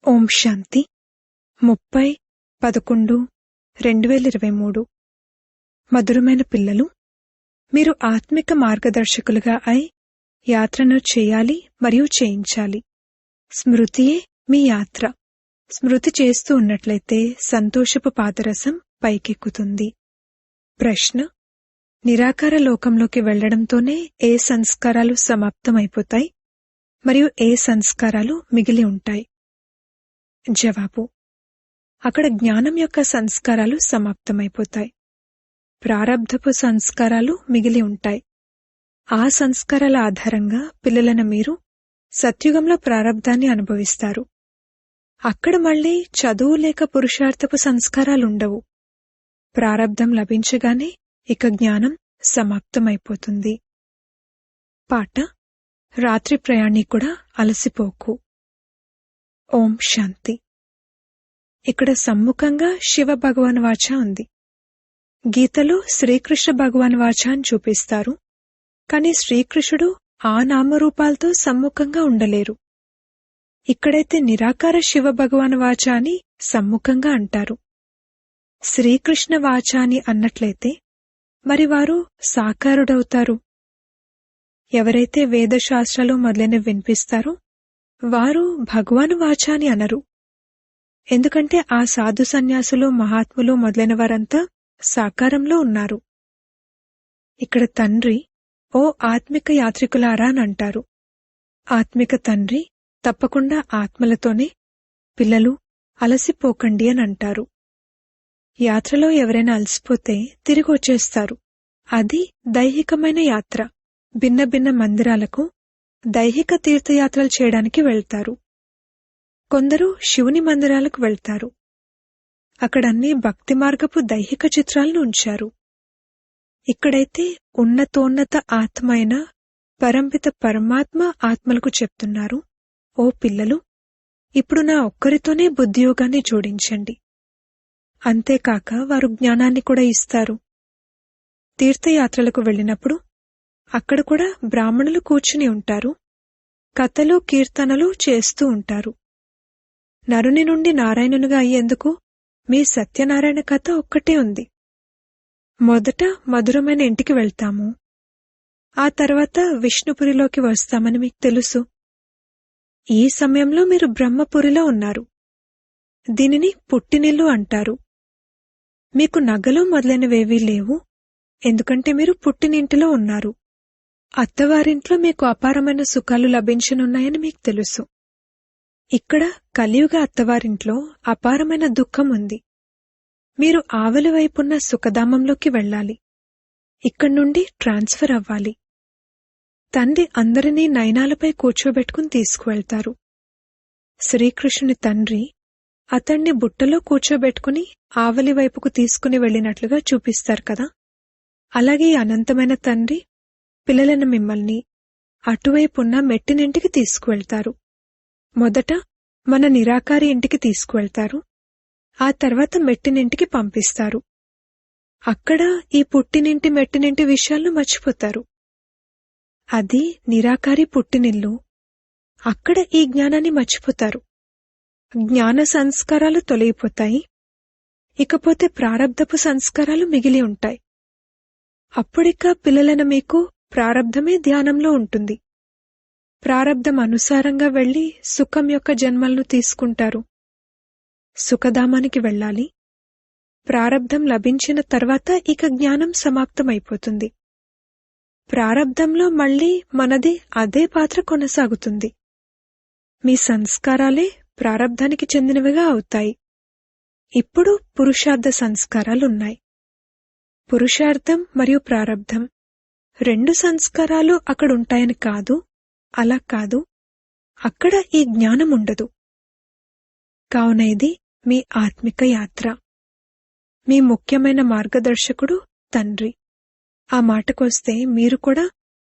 ఓం శాంతి 30/11/2023 మధురమైన పిల్లలు, మీరు ఆత్మిక మార్గదర్శకులుగా అయి యాత్రను చేయాలి మరియు చేయించాలి. స్మృతియే మీ యాత్ర. స్మృతి చేస్తూ ఉన్నట్లయితే సంతోషపు పాదరసం పైకెక్కుతుంది. ప్రశ్న: నిరాకార లోకంలోకి వెళ్లడంతోనే ఏ సంస్కారాలు సమాప్తమైపోతాయి మరియు ఏ సంస్కారాలు మిగిలి ఉంటాయి? జవాబు: అక్కడ జ్ఞానం యొక్క సంస్కారాలు సమాప్తమైపోతాయి. ప్రారబ్ధపు సంస్కారాలు మిగిలి ఉంటాయి. ఆ సంస్కారాల ఆధారంగా పిల్లలైన మీరు సత్యుగంలో ప్రారబ్ధాన్ని అనుభవిస్తారు. అక్కడ మళ్లీ చదువు లేక పురుషార్థపు సంస్కారాలుండవు. ప్రారబ్ధం లభించగానే ఇక జ్ఞానం సమాప్తమైపోతుంది. పాట: రాత్రి ప్రయాణికుడా అలసిపోకు. ఓం శాంతి. ఇక్కడ సమ్ముఖంగా శివ భగవాన్ వాచ ఉంది. గీతలో శ్రీకృష్ణ భగవాన్ వాచ అని చూపిస్తారు. కాని శ్రీకృష్ణుడు ఆ నామరూపాలతో సమ్ముఖంగా ఉండలేరు. ఇక్కడైతే నిరాకార శివ భగవాన్ వాచ అని సమ్ముఖంగా అంటారు. శ్రీకృష్ణ వాచ అని అన్నట్లయితే మరి వారు సాకారుడవుతారు. ఎవరైతే వేదశాస్త్రాలు మొదలైనవి వినిపిస్తారో వారు భగవాను వాచ అని అనరు. ఎందుకంటే ఆ సాధు సన్యాసులు, మహాత్ములు మొదలైన వారంతా సాకారంలో ఉన్నారు. ఇక్కడ తండ్రి ఓ ఆత్మిక యాత్రికులారా అని అంటారు. ఆత్మిక తండ్రి తప్పకుండా ఆత్మలతోనే పిల్లలు అలసిపోకండి అని అంటారు. యాత్రలో ఎవరైనా అలసిపోతే తిరిగి వచ్చేస్తారు. అది దైహికమైన యాత్ర. భిన్న భిన్న మందిరాలకు దైహిక తీర్థయాత్రలు చేయడానికి వెళ్తారు. కొందరు శివుని మందిరాలకు వెళ్తారు. అక్కడన్నీ భక్తి మార్గపు దైహిక చిత్రాలను ఉంచారు. ఇక్కడైతే ఉన్నతోన్నత ఆత్మ అయిన పరంపిత పరమాత్మ ఆత్మలకు చెప్తున్నారు, ఓ పిల్లలు, ఇప్పుడు నా ఒక్కరితోనే బుద్ధియోగాన్ని జోడించండి. అంతేకాక వారు జ్ఞానాన్ని కూడా ఇస్తారు. తీర్థయాత్రలకు వెళ్ళినప్పుడు అక్కడ కూడా బ్రాహ్మణులు కూర్చుని ఉంటారు. కథలు, కీర్తనలు చేస్తూ ఉంటారు. నరుని నుండి నారాయణునిగా అయ్యేందుకు మీ సత్యనారాయణ కథ ఒక్కటే ఉంది. మొదట మధురమైన ఇంటికి వెళ్తాము, ఆ తర్వాత విష్ణుపురిలోకి వస్తామని మీకు తెలుసు. ఈ సమయంలో మీరు బ్రహ్మపురిలో ఉన్నారు. దీనిని పుట్టినిల్లు అంటారు. మీకు నగలు మొదలైనవేవీ లేవు, ఎందుకంటే మీరు పుట్టినింటిలో ఉన్నారు. అత్తవారింట్లో మీకు అపారమైన సుఖాలు లభించనున్నాయని మీకు తెలుసు. ఇక్కడ కలియుగ అత్తవారింట్లో అపారమైన దుఃఖం ఉంది. మీరు ఆవలి వైపున్న సుఖధామంలోకి వెళ్ళాలి. ఇక్కడి నుండి ట్రాన్స్ఫర్ అవ్వాలి. తండ్రి అందరినీ నయనాలపై కూర్చోబెట్టుకుని తీసుకువెళ్తారు. శ్రీకృష్ణుని తండ్రి అతణ్ణి బుట్టలో కూర్చోబెట్టుకుని ఆవలి వైపుకు తీసుకుని వెళ్ళినట్లుగా చూపిస్తారు కదా. అలాగే అనంతమైన తండ్రి పిల్లలైన మిమ్మల్ని అటువైపున్న మెట్టినింటికి తీసుకువెళ్తారు. మొదట మన నిరాకారి ఇంటికి తీసుకువెళ్తారు. ఆ తర్వాత మెట్టినింటికి పంపిస్తారు. అక్కడ ఈ పుట్టినింటి మెట్టినింటి విషయాలను మర్చిపోతారు. అది నిరాకారి పుట్టినిల్లు. అక్కడ ఈ జ్ఞానాన్ని మర్చిపోతారు. జ్ఞాన సంస్కారాలు తొలగిపోతాయి. ఇకపోతే ప్రారబ్ధపు సంస్కారాలు మిగిలి ఉంటాయి. అప్పుడిక పిల్లలైన మీకు ప్రారబ్ధమే ధ్యానంలో ఉంటుంది. ప్రారబ్ధం అనుసారంగా వెళ్లి సుఖం యొక్క జన్మలను తీసుకుంటారు. సుఖధామానికి వెళ్ళాలి. ప్రారబ్ధం లభించిన తర్వాత ఇక జ్ఞానం సమాప్తమైపోతుంది. ప్రారబ్ధంలో మళ్లీ మనది అదే పాత్ర కొనసాగుతుంది. మీ సంస్కారాలే ప్రారబ్ధానికి చెందినవిగా అవుతాయి. ఇప్పుడు పురుషార్థ సంస్కారాలున్నాయి. పురుషార్థం మరియు ప్రారబ్ధం రెండు సంస్కారాలు అక్కడుంటాయని కాదు. అలా కాదు. అక్కడ ఈ జ్ఞానం ఉండదు. కావున ఇది మీ ఆత్మిక యాత్ర. మీ ముఖ్యమైన మార్గదర్శకుడు తండ్రి. ఆ మాటకొస్తే మీరు కూడా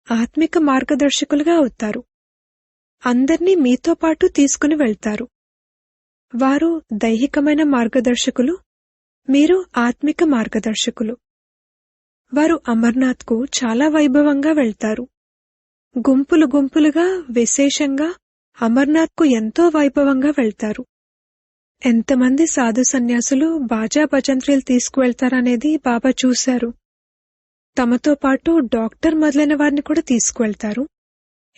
ఆత్మిక మార్గదర్శకులుగా అవుతారు. అందర్నీ మీతో పాటు తీసుకుని వెళ్తారు. వారు దైహికమైన మార్గదర్శకులు, మీరు ఆత్మిక మార్గదర్శకులు. వారు అమర్నాథ్కు చాలా వైభవంగా వెళ్తారు. గుంపులు గుంపులుగా విశేషంగా అమర్నాథ్కు ఎంతో వైభవంగా వెళ్తారు. ఎంతమంది సాధు సన్యాసులు బాజా భజంత్రీలు తీసుకువెళ్తారనేది బాబా చూశారు. తమతో పాటు డాక్టర్ మొదలైన వారిని కూడా తీసుకువెళ్తారు.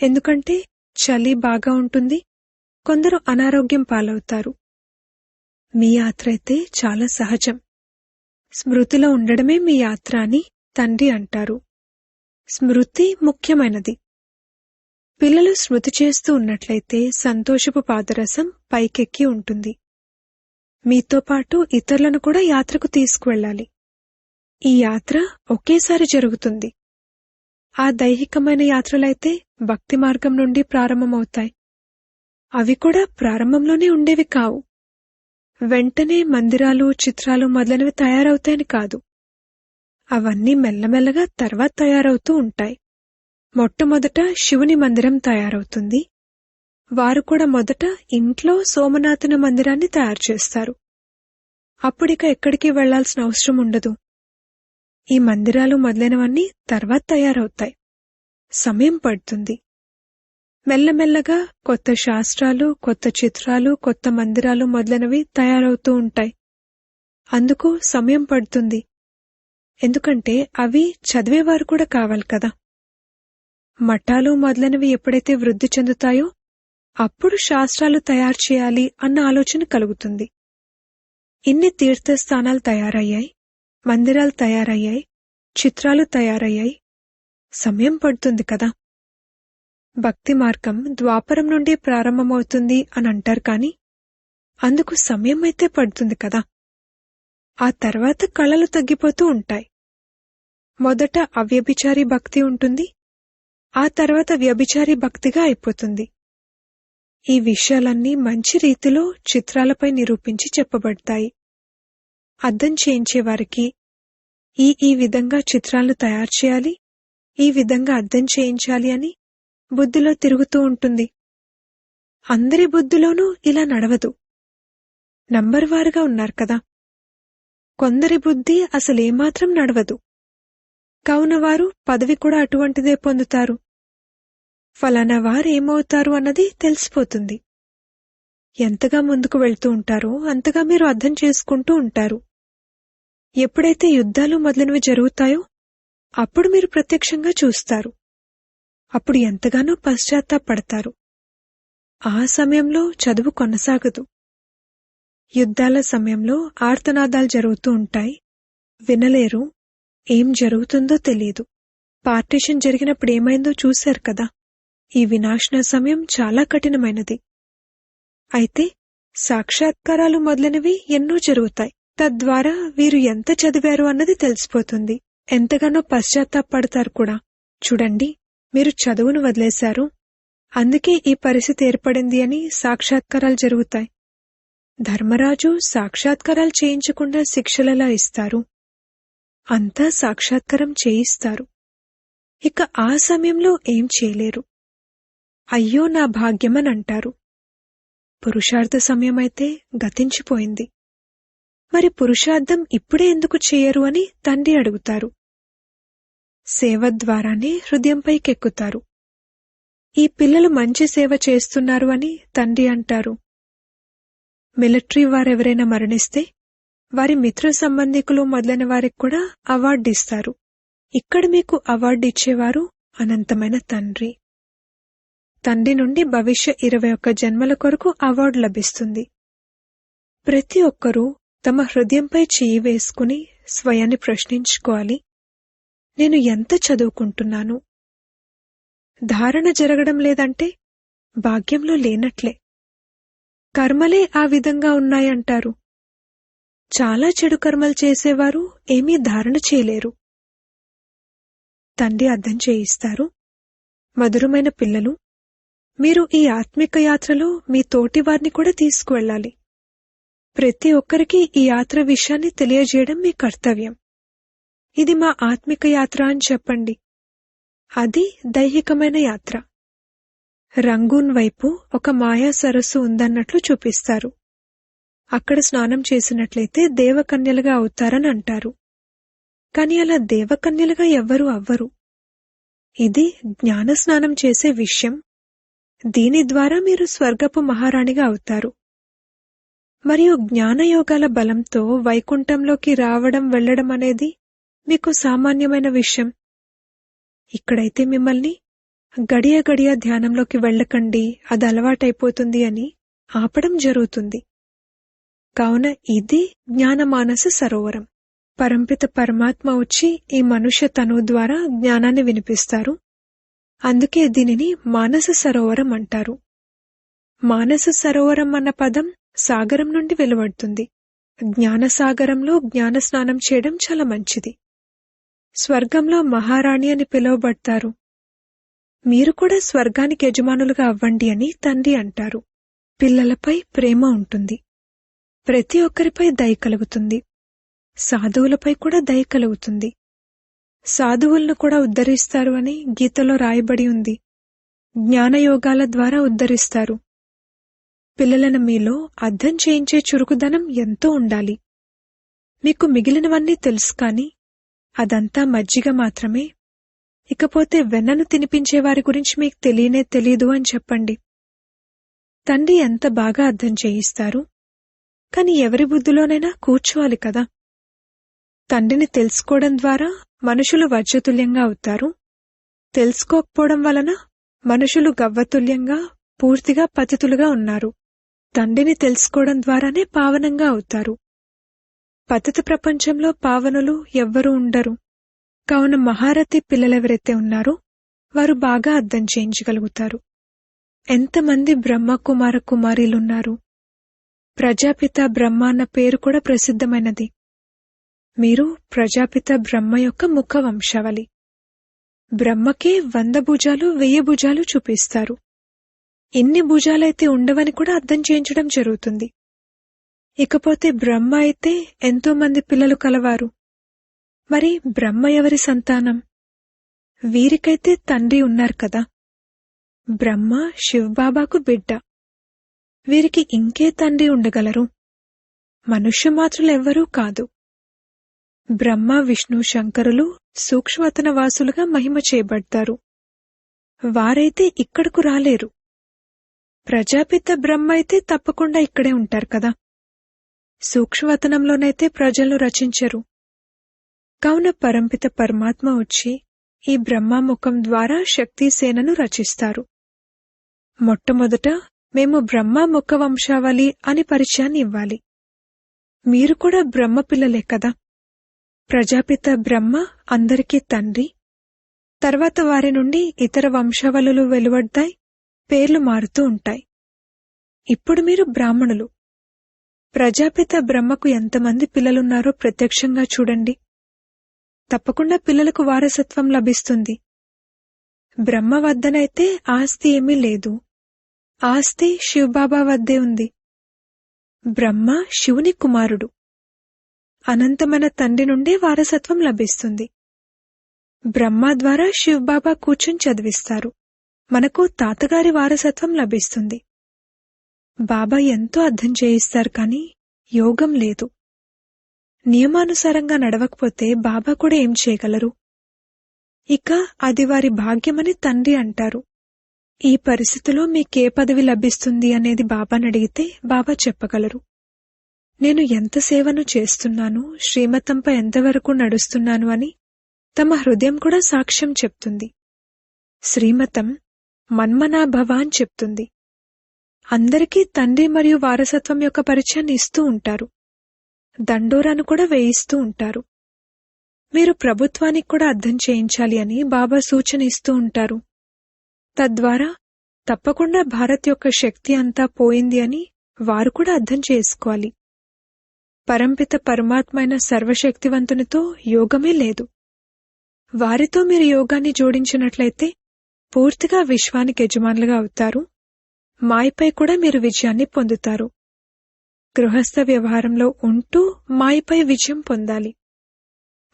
ఎందుకంటే చలి బాగా ఉంటుంది, కొందరు అనారోగ్యం పాలవుతారు. మీ యాత్ర అయితే చాలా సహజం. స్మృతిలో ఉండడమే మీ యాత్ర అని తండ్రి అంటారు. స్మృతి ముఖ్యమైనది. పిల్లలు స్మృతి చేస్తూ ఉన్నట్లయితే సంతోషపు పాదరసం పైకెక్కి ఉంటుంది. మీతో పాటు ఇతరులను కూడా యాత్రకు తీసుకువెళ్ళాలి. ఈ యాత్ర ఒకేసారి జరుగుతుంది. ఆ దైహికమైన యాత్రలైతే భక్తి మార్గం నుండి ప్రారంభమవుతాయి. అవి కూడా ప్రారంభంలోనే ఉండేవి కావు. వెంటనే మందిరాలు, చిత్రాలు మొదలైనవి తయారవుతాయని కాదు. అవన్నీ మెల్లమెల్లగా తర్వాత తయారవుతూ ఉంటాయి. మొట్టమొదట శివుని మందిరం తయారవుతుంది. వారు కూడా మొదట ఇంట్లో సోమనాథుని మందిరాన్ని తయారు చేస్తారు. అప్పుడిక ఎక్కడికి వెళ్లాల్సిన అవసరం ఉండదు. ఈ మందిరాలు మొదలైనవన్నీ తర్వాత తయారవుతాయి. సమయం పడుతుంది. మెల్లమెల్లగా కొత్త శాస్త్రాలు, కొత్త చిత్రాలు, కొత్త మందిరాలు మొదలైనవి తయారవుతూ ఉంటాయి. అందుకు సమయం పడుతుంది. ఎందుకంటే అవి చదివేవారు కూడా కావాలి కదా. మఠాలు మొదలైనవి ఎప్పుడైతే వృద్ధి చెందుతాయో అప్పుడు శాస్త్రాలు తయారు చేయాలి అన్న ఆలోచన కలుగుతుంది. ఇన్ని తీర్థస్థానాలు తయారయ్యాయి, మందిరాలు తయారయ్యాయి, చిత్రాలు తయారయ్యాయి. సమయం పడుతుంది కదా. భక్తి మార్గం ద్వాపరం నుండి ప్రారంభమవుతుంది అని అంటారు కాని అందుకు సమయం అయితే పడుతుంది కదా. ఆ తర్వాత కళలు తగ్గిపోతూ ఉంటాయి. మొదట అవ్యభిచారి భక్తి ఉంటుంది, ఆ తర్వాత వ్యభిచారి భక్తిగా అయిపోతుంది. ఈ విషయాలన్నీ మంచి రీతిలో చిత్రాలపై నిరూపించి చెప్పబడతాయి. అర్థం చేయించేవారికి ఈ విధంగా చిత్రాలను తయారు చేయాలి, ఈ విధంగా అర్థం చేయించాలి అని బుద్ధిలో తిరుగుతూ ఉంటుంది. అందరి బుద్ధిలోనూ ఇలా నడవదు. నంబర్వారుగా ఉన్నారు కదా. కొందరి బుద్ధి అసలేమాత్రం నడవదు. కావున వారు పదవి కూడా అటువంటిదే పొందుతారు. ఫలానా వారేమవుతారు అన్నది తెలిసిపోతుంది. ఎంతగా ముందుకు వెళ్తూ ఉంటారో అంతగా మీరు అర్థం చేసుకుంటూ ఉంటారు. ఎప్పుడైతే యుద్ధాలు మొదలైనవి జరుగుతాయో అప్పుడు మీరు ప్రత్యక్షంగా చూస్తారు. అప్పుడు ఎంతగానో పశ్చాత్తాపడతారు. ఆ సమయంలో చదువు కొనసాగదు. యుద్ధాల సమయంలో ఆర్తనాదాలు జరుగుతూ ఉంటాయి. వినలేరు. ఏం జరుగుతుందో తెలియదు. పార్టీషన్ జరిగినప్పుడు ఏమైందో చూశారు కదా. ఈ వినాశన సమయం చాలా కఠినమైనది. అయితే సాక్షాత్కారాలు మొదలైనవి ఎన్నో జరుగుతాయి. తద్వారా వీరు ఎంత చదివారు అన్నది తెలిసిపోతుంది. ఎంతగానో పశ్చాత్తాపడతారు కూడా. చూడండి, మీరు చదువును వదిలేశారు, అందుకే ఈ పరిస్థితి ఏర్పడింది అని సాక్షాత్కారాలు జరుగుతాయి. ధర్మరాజు సాక్షాత్కారాలు చేయించకుండా శిక్షలలా ఇస్తారు. అంతా సాక్షాత్కారం చేయిస్తారు. ఇక ఆ సమయంలో ఏం చేయలేరు. అయ్యో నా భాగ్యమని అంటారు. పురుషార్థ సమయమైతే గతించిపోయింది. మరి పురుషార్థం ఇప్పుడే ఎందుకు చేయరు అని తండ్రి అడుగుతారు. సేవ ద్వారానే హృదయంపైకెక్కుతారు. ఈ పిల్లలు మంచి సేవ చేస్తున్నారు అని తండ్రి అంటారు. మిలిటరీ వారెవరైనా మరణిస్తే వారి మిత్ర సంబంధికులు మొదలైన వారికి కూడా అవార్డు ఇస్తారు. ఇక్కడ మీకు అవార్డు ఇచ్చేవారు అనంతమైన తండ్రి. తండ్రి నుండి భవిష్య 21 జన్మల కొరకు అవార్డు లభిస్తుంది. ప్రతి ఒక్కరూ తమ హృదయంపై చేయి వేసుకుని స్వయాన్ని ప్రశ్నించుకోవాలి. నేను ఎంత చదువుకుంటున్నాను? ధారణ జరగడం లేదంటే భాగ్యంలో లేనట్లే. కర్మలే ఆ విధంగా ఉన్నాయంటారు. చాలా చెడు కర్మలు చేసేవారు ఏమీ ధారణ చేయలేరు. తండ్రి అర్థం చేయిస్తారు. మధురమైన పిల్లలు, మీరు ఈ ఆత్మిక యాత్రలో మీ తోటి వారిని కూడా తీసుకువెళ్ళాలి. ప్రతి ఒక్కరికి ఈ యాత్ర విషయాన్ని తెలియజేయడం మీ కర్తవ్యం. ఇది మా ఆత్మిక యాత్ర అని చెప్పండి. అది దైహికమైన యాత్ర. రంగూన్ వైపు ఒక మాయా సరస్సు ఉందన్నట్లు చూపిస్తారు. అక్కడ స్నానం చేసినట్లయితే దేవకన్యలుగా అవుతారని అంటారు. కాని అలా దేవకన్యలుగా ఎవ్వరూ అవ్వరు. ఇది జ్ఞానస్నానం చేసే విషయం. దీని ద్వారా మీరు స్వర్గపు మహారాణిగా అవుతారు. మరియు జ్ఞానయోగాల బలంతో వైకుంఠంలోకి రావడం వెళ్లడం అనేది మీకు సామాన్యమైన విషయం. ఇక్కడైతే మిమ్మల్ని గడియ గడియ ధ్యానంలోకి వెళ్ళకండి, అది అలవాటైపోతుంది అని ఆపడం జరుగుతుంది. కావున ఇది జ్ఞానమానస సరోవరం. పరంపిత పరమాత్మ వచ్చి ఈ మనుష్య తనువు ద్వారా జ్ఞానాన్ని వినిపిస్తారు. అందుకే దీనిని మానస సరోవరం అంటారు. మానస సరోవరం అన్న పదం సాగరం నుండి వెలువడుతుంది. జ్ఞానసాగరంలో జ్ఞాన స్నానం చేయడం చాలా మంచిది. స్వర్గంలో మహారాణి అని పిలువబడతారు. మీరు కూడా స్వర్గానికి యజమానులుగా అవ్వండి అని తండ్రి అంటారు. పిల్లలపై ప్రేమ ఉంటుంది. ప్రతి ఒక్కరిపై దయ కలుగుతుంది. సాధువులపై కూడా దయ కలుగుతుంది. సాధువులను కూడా ఉద్ధరిస్తారు అని గీతలో రాయబడి ఉంది. జ్ఞానయోగాల ద్వారా ఉద్ధరిస్తారు. పిల్లలను మీలో అర్థం చేయించే చురుకుదనం ఎంతో ఉండాలి. మీకు మిగిలినవన్నీ తెలుసు కాని అదంతా మజ్జిగ మాత్రమే. ఇకపోతే వెన్నను తినిపించేవారి గురించి మీకు తెలియనే తెలీదు అని చెప్పండి. తండ్రి ఎంత బాగా అర్థం చేయిస్తారు. కాని ఎవరి బుద్ధిలోనైనా కూర్చోవాలి కదా. తండ్రిని తెలుసుకోవడం ద్వారా మనుషులు వజ్రతుల్యంగా అవుతారు. తెలుసుకోకపోవడం వలన మనుషులు గవ్వతుల్యంగా పూర్తిగా పతితులుగా ఉన్నారు. తండ్రిని తెలుసుకోవడం ద్వారానే పావనంగా అవుతారు. పతిత ప్రపంచంలో పావనులు ఎవ్వరూ ఉండరు. కావున మహారథి పిల్లలెవరైతే ఉన్నారో వారు బాగా అర్థం చేయించగలుగుతారు. ఎంతమంది బ్రహ్మ కుమార కుమారీలున్నారు. ప్రజాపిత బ్రహ్మ అన్న పేరు కూడా ప్రసిద్ధమైనది. మీరు ప్రజాపిత బ్రహ్మ యొక్క ముఖ వంశావళి. బ్రహ్మకే 100 భుజాలు 1000 భుజాలు చూపిస్తారు. ఎన్ని భుజాలైతే ఉండవని కూడా అర్థం చేయించడం జరుగుతుంది. ఇకపోతే బ్రహ్మ అయితే ఎంతో మంది పిల్లలు కలవారు. మరి బ్రహ్మ ఎవరి సంతానం? వీరికైతే తండ్రి ఉన్నారు కదా. బ్రహ్మ శివబాబాకు బిడ్డ. వీరికి ఇంకే తండ్రి ఉండగలరు? మనుష్యమాత్రులెవ్వరూ కాదు. బ్రహ్మ విష్ణు శంకరులు సూక్ష్మతన వాసులుగా మహిమ చేయబడతారు. వారైతే ఇక్కడకు రాలేరు. ప్రజాపిత బ్రహ్మ అయితే తప్పకుండా ఇక్కడే ఉంటారు కదా. సూక్ష్మవతనంలోనైతే ప్రజలను రచించరు. కావున పరంపిత పరమాత్మ వచ్చి ఈ బ్రహ్మముఖం ద్వారా శక్తిసేనను రచిస్తారు. మొట్టమొదట మేము బ్రహ్మ ముఖ వంశావళి అని పరిచయాన్ని ఇవ్వాలి. మీరు కూడా బ్రహ్మ పిల్లలే కదా. ప్రజాపిత బ్రహ్మ అందరికీ తండ్రి. తర్వాత వారి నుండి ఇతర వంశావళులు వెలువడ్డాయి, పేర్లు మారుతూ ఉంటాయి. ఇప్పుడు మీరు బ్రాహ్మణులు. ప్రజాపిత బ్రహ్మకు ఎంతమంది పిల్లలున్నారో ప్రత్యక్షంగా చూడండి. తప్పకుండా పిల్లలకు వారసత్వం లభిస్తుంది. బ్రహ్మ వద్దనైతే ఆస్తి ఏమీ లేదు. ఆస్తి శివబాబా వద్దే ఉంది. బ్రహ్మ శివుని కుమారుడు. అనంతమైన తండ్రి నుండే వారసత్వం లభిస్తుంది. బ్రహ్మ ద్వారా శివబాబా కూర్చుని చదివిస్తారు. మనకు తాతగారి వారసత్వం లభిస్తుంది. బాబా ఎంతో అర్థం చేయిస్తారు కాని యోగం లేదు. నియమానుసారంగా నడవకపోతే బాబా కూడా ఏం చేయగలరు? ఇక అది వారి భాగ్యమని తండ్రి అంటారు. ఈ పరిస్థితిలో మీకే పదవి లభిస్తుంది అనేది బాబాని అడిగితే బాబా చెప్పగలరు. నేను ఎంత సేవను చేస్తున్నాను, శ్రీమతంపై ఎంతవరకు నడుస్తున్నాను అని తమ హృదయం కూడా సాక్ష్యం చెప్తుంది. శ్రీమతం మన్మనాభవ అని చెప్తుంది. అందరికీ తండ్రి మరియు వారసత్వం యొక్క పరిచయాన్ని ఇస్తూ ఉంటారు. దండోరాను కూడా వేయిస్తూ ఉంటారు. మీరు ప్రభుత్వానికి కూడా అర్థం చేయించాలి అని బాబా సూచన ఇస్తూ ఉంటారు. తద్వారా తప్పకుండా భారత్ యొక్క శక్తి అంతా పోయింది అని వారు కూడా అర్థం చేసుకోవాలి. పరంపిత పరమాత్మైన సర్వశక్తివంతునితో యోగమే లేదు. వారితో మీరు యోగాన్ని జోడించినట్లయితే పూర్తిగా విశ్వానికి యజమానులుగా అవుతారు. మాయపై కూడా మీరు విజయాన్ని పొందుతారు. గృహస్థ వ్యవహారంలో ఉంటూ మాయపై విజయం పొందాలి.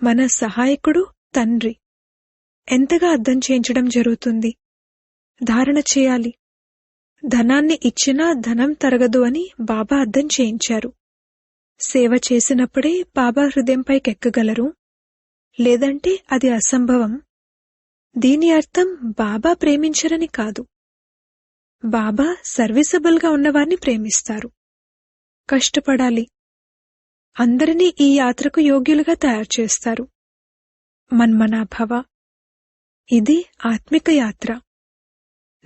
మన సహాయకుడు తండ్రి. ఎంతగా అర్థం చేయించడం జరుగుతుంది. ధారణ చేయాలి. ధనాన్ని ఇచ్చినా ధనం తరగదు అని బాబా అర్థం చేయించారు. సేవ చేసినప్పుడే బాబా హృదయంపైకెక్కగలరు. లేదంటే అది అసంభవం. దీని అర్థం బాబా ప్రేమించరని కాదు. బాబా సర్వీసబుల్గా ఉన్నవారిని ప్రేమిస్తారు. కష్టపడాలి. అందరినీ ఈ యాత్రకు యోగ్యులుగా తయారు చేస్తారు. మన్మనాభవ. ఇది ఆత్మిక యాత్ర.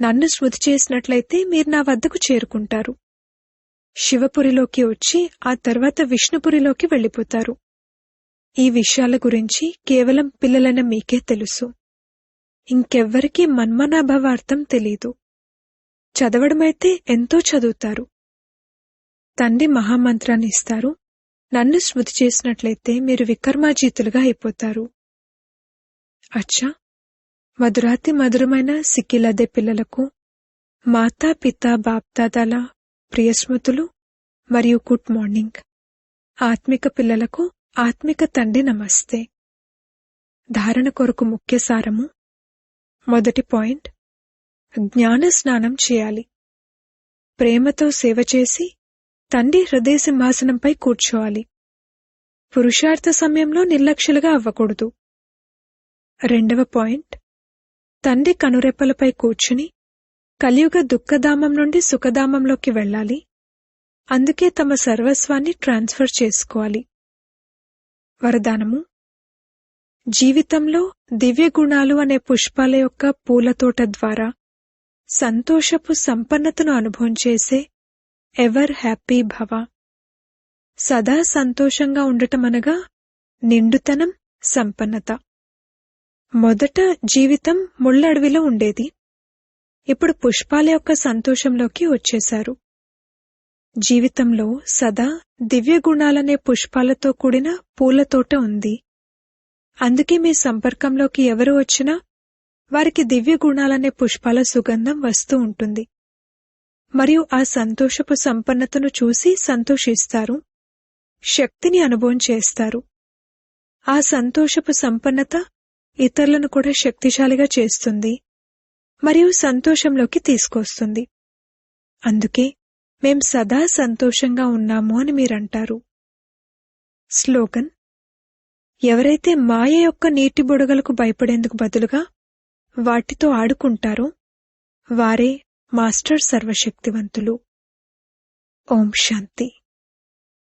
నన్ను స్మృతి చేసినట్లయితే మీరు నా వద్దకు చేరుకుంటారు. శివపురిలోకి వచ్చి ఆ తర్వాత విష్ణుపురిలోకి వెళ్ళిపోతారు. ఈ విషయాల గురించి కేవలం పిల్లలైన మీకే తెలుసు. ఇంకెవ్వరికీ మన్మనాభవ అర్థం తెలీదు. చదవడమైతే ఎంతో చదువుతారు. తండ్రి మహామంత్రాన్ని ఇస్తారు. నన్ను స్మృతి చేసినట్లయితే మీరు వికర్మాజీతులుగా అయిపోతారు. అచ్చా, మధురాతి మధురమైన సిక్కిలదే పిల్లలకు మాతా పితా బాప్దాదాల ప్రియస్మృతులు మరియు గుడ్ మార్నింగ్. ఆత్మిక పిల్లలకు ఆత్మిక తండ్రి నమస్తే. ధారణ కొరకు ముఖ్య సారము. మొదటి పాయింట్, జ్ఞాన స్నానం చేయాలి. ప్రేమతో సేవ చేసి తండ్రి హృదయ సింహాసనంపై కూర్చోవాలి. పురుషార్థ సమయంలో నిర్లక్ష్యులుగా అవ్వకూడదు. రెండవ పాయింట్, తండ్రి కనురెప్పలపై కూర్చుని కలియుగ దుఃఖధామం నుండి సుఖధామంలోకి వెళ్ళాలి. అందుకే తమ సర్వస్వాన్ని ట్రాన్స్ఫర్ చేసుకోవాలి. వరదానము. జీవితంలో దివ్య గుణాలు అనే పుష్పాల యొక్క పూలతోట ద్వారా సంతోషపు సంపన్నతను అనుభవం చేసే ఎవర్ హ్యాపీ భవ. సదా సంతోషంగా ఉండటమనగా నిండుతనం, సంపన్నత. మొదట జీవితం ముళ్ళడవిలో ఉండేది. ఇప్పుడు పుష్పాల యొక్క సంతోషంలోకి వచ్చేశారు. జీవితంలో సదా దివ్య గుణాలనే పుష్పాలతో కూడిన పూలతోట ఉంది. అందుకే మీ సంపర్కంలోకి ఎవరు వచ్చినా వారికి దివ్య గుణాలనే పుష్పాల సుగంధం వస్తూ ఉంటుంది. మరియు ఆ సంతోషపు సంపన్నతను చూసి సంతోషిస్తారు, శక్తిని అనుభవం చేస్తారు. ఆ సంతోషపు సంపన్నత ఇతరులను కూడా శక్తిశాలిగా చేస్తుంది మరియు సంతోషంలోకి తీసుకొస్తుంది. అందుకే మేం సదా సంతోషంగా ఉన్నాము అని మీరంటారు. స్లోగన్. ఎవరైతే మాయ యొక్క నీటి బుడగలకు భయపడేందుకు బదులుగా వాటితో ఆడుకుంటారో వారే మాస్టర్ సర్వశక్తివంతులు. ఓం శాంతి.